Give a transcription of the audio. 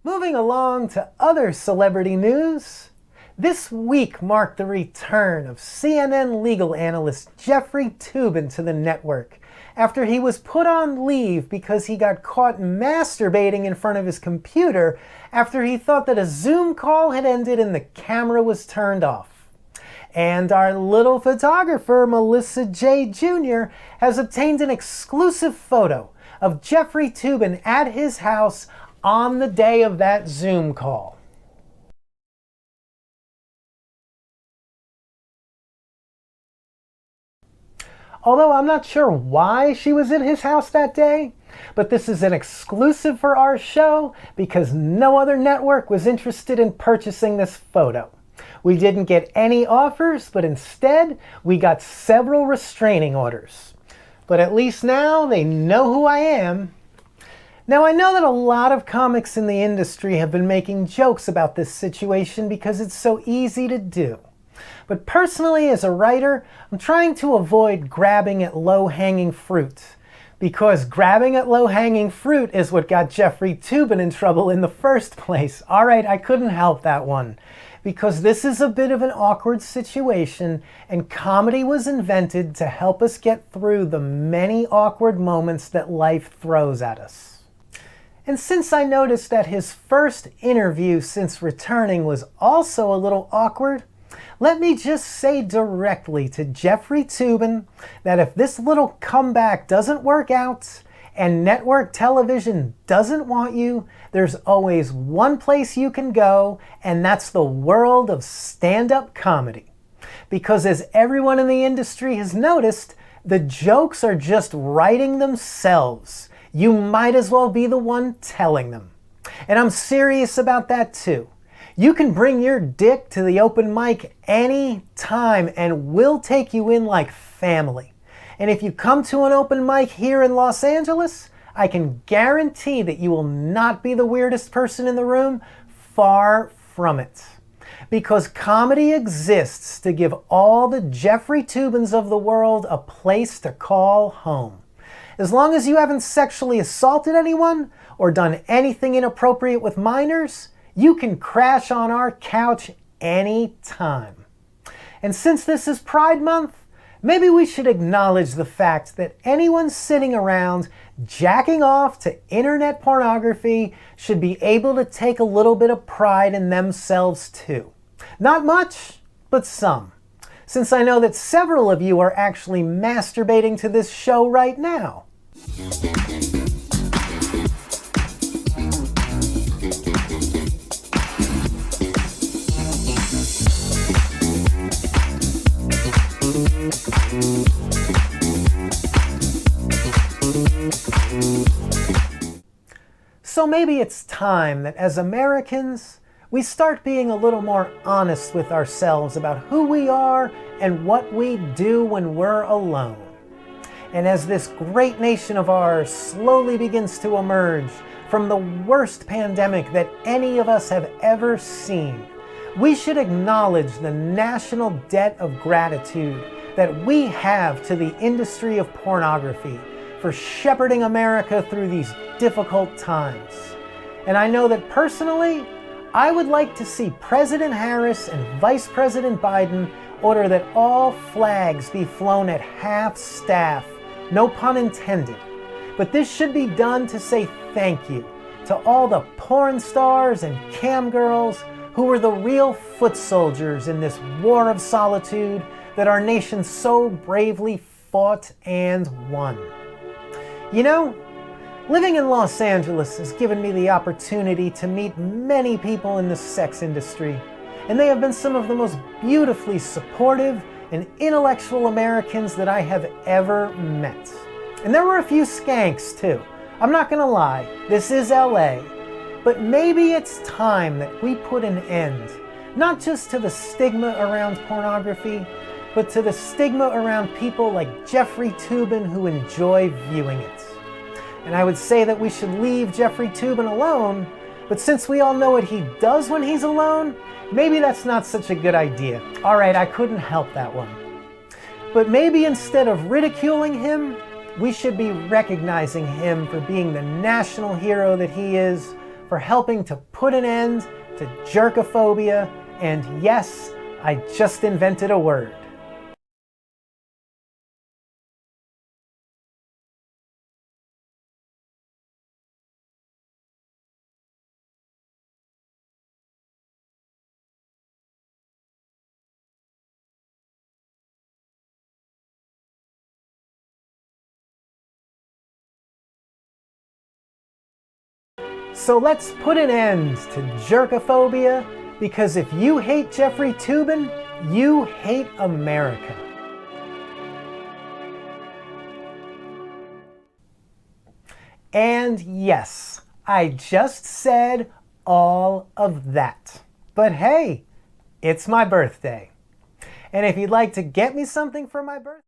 Moving along to other celebrity news. This week marked the return of CNN legal analyst Jeffrey Toobin to the network after he was put on leave because he got caught masturbating in front of his computer after he thought that a Zoom call had ended and the camera was turned off. And our little photographer, Melissa J. Jr., has obtained an exclusive photo of Jeffrey Toobin at his house on the day of that Zoom call. Although I'm not sure why she was in his house that day, but this is an exclusive for our show because no other network was interested in purchasing this photo. We didn't get any offers, but instead we got several restraining orders. But at least now they know who I am. Now I know that a lot of comics in the industry have been making jokes about this situation because it's so easy to do. But personally, as a writer, I'm trying to avoid grabbing at low-hanging fruit. Because grabbing at low-hanging fruit is what got Jeffrey Toobin in trouble in the first place. Alright, I couldn't help that one. Because this is a bit of an awkward situation, and comedy was invented to help us get through the many awkward moments that life throws at us. And since I noticed that his first interview since returning was also a little awkward, let me just say directly to Jeffrey Toobin that if this little comeback doesn't work out and network television doesn't want you, there's always one place you can go, and that's the world of stand-up comedy. Because as everyone in the industry has noticed, the jokes are just writing themselves. You might as well be the one telling them. And I'm serious about that too. You can bring your dick to the open mic any time and we'll take you in like family. And if you come to an open mic here in Los Angeles, I can guarantee that you will not be the weirdest person in the room. Far from it. Because comedy exists to give all the Jeffrey Toobins of the world a place to call home. As long as you haven't sexually assaulted anyone or done anything inappropriate with minors, you can crash on our couch anytime. And since this is Pride Month, maybe we should acknowledge the fact that anyone sitting around jacking off to internet pornography should be able to take a little bit of pride in themselves too. Not much, but some. Since I know that several of you are actually masturbating to this show right now. So maybe it's time that as Americans, we start being a little more honest with ourselves about who we are and what we do when we're alone. And as this great nation of ours slowly begins to emerge from the worst pandemic that any of us have ever seen, we should acknowledge the national debt of gratitude that we have to the industry of pornography for shepherding America through these difficult times. And I know that personally, I would like to see President Harris and Vice President Biden order that all flags be flown at half staff, no pun intended. But this should be done to say thank you to all the porn stars and cam girls who were the real foot soldiers in this war of solitude that our nation so bravely fought and won. You know, living in Los Angeles has given me the opportunity to meet many people in the sex industry, and they have been some of the most beautifully supportive and intellectual Americans that I have ever met. And there were a few skanks too. I'm not gonna lie, this is LA, but maybe it's time that we put an end, not just to the stigma around pornography, but to the stigma around people like Jeffrey Toobin who enjoy viewing it. And I would say that we should leave Jeffrey Toobin alone, but since we all know what he does when he's alone, maybe that's not such a good idea. Alright, I couldn't help that one. But maybe instead of ridiculing him, we should be recognizing him for being the national hero that he is, for helping to put an end to jerkophobia, and yes, I just invented a word. So let's put an end to jerkophobia, because if you hate Jeffrey Toobin, you hate America. And yes, I just said all of that. But hey, it's my birthday. And if you'd like to get me something for my birthday,